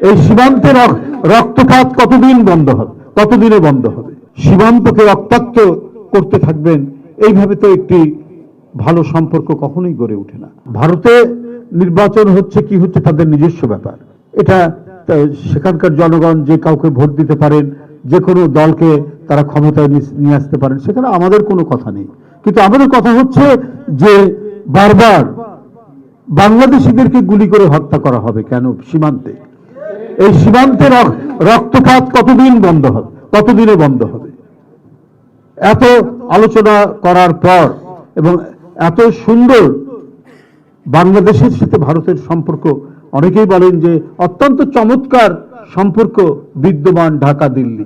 এই সীমান্তে রক্তপাত কতদিন বন্ধ হবে, কতদিনে বন্ধ হবে? সীমান্তকে রক্তাক্ত করতে থাকবেন, এইভাবে তো একটি ভালো সম্পর্ক কখনোই গড়ে ওঠে না। ভারতে নির্বাচন হচ্ছে কি হচ্ছে তাদের নিজস্ব ব্যাপার, এটা সেখানকার জনগণ যে কাউকে ভোট দিতে পারেন, যে কোনো দলকে তারা ক্ষমতায় নিয়ে আসতে পারেন, সেখানে আমাদের কোনো কথা নেই। কিন্তু আমাদের কথা হচ্ছে যে বারবার বাংলাদেশিদেরকে গুলি করে হত্যা করা হবে কেন সীমান্তে? এই সীমান্তে রক্তপাত কতদিন বন্ধ হবে, কতদিনে বন্ধ হবে? এত আলোচনা করার পর এবং এত সুন্দর বাংলাদেশের সাথে ভারতের সম্পর্ক, অনেকেই বলেন যে অত্যন্ত চমৎকার সম্পর্ক বিদ্যমান ঢাকা দিল্লি,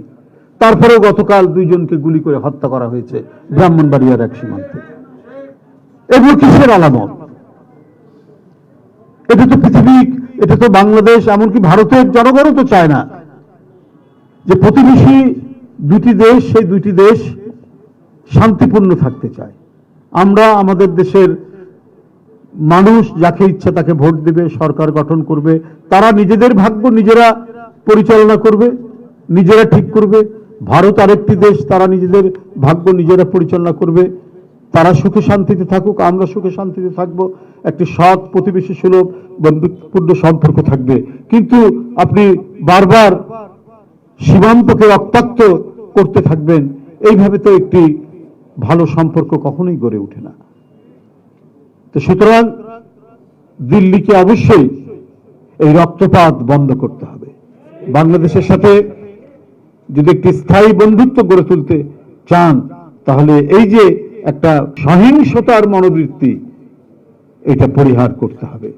তারপরেও গতকাল দুইজনকে গুলি করে হত্যা করা হয়েছে ব্রাহ্মণবাড়িয়ার এক সীমান্তে। এগুলো কিসের আলামত? এটা তো পৃথিবী, এটা তো বাংলাদেশ, এমনকি ভারতের জনগণও তো চায় না যে প্রতিবেশী দুটি দেশ, সেই দুটি দেশ শান্তিপূর্ণ থাকতে চায়। আমরা আমাদের দেশের মানুষ যাকে ইচ্ছা তাকে ভোট দেবে, সরকার গঠন করবে, তারা নিজেদের ভাগ্য নিজেরা পরিচালনা করবে, নিজেরা ঠিক করবে। ভারত আরেকটি দেশ, তারা নিজেদের ভাগ্য নিজেরা পরিচালনা করবে। তারা সুখে শান্তিতে থাকুক, আমরা সুখে শান্তিতে থাকবো, একটি সৎ প্রতিবেশী সুলভ বন্ধুত্বপূর্ণ সম্পর্ক থাকবে। কিন্তু আপনি বারবার সীমান্তকে রক্তাক্ত করতে থাকবেন, এইভাবে তো একটি ভালো সম্পর্ক কখনোই গড়ে ওঠে না। তো সুতরাং দিল্লিকে অবশ্যই এই রক্তপাত বন্ধ করতে হবে। বাংলাদেশের সাথে যদি একটি স্থায়ী বন্ধুত্ব গড়ে তুলতে চান, তাহলে এই যে একটা সহিংসতার মনোবৃত্তি, এটা পরিহার করতে হবে।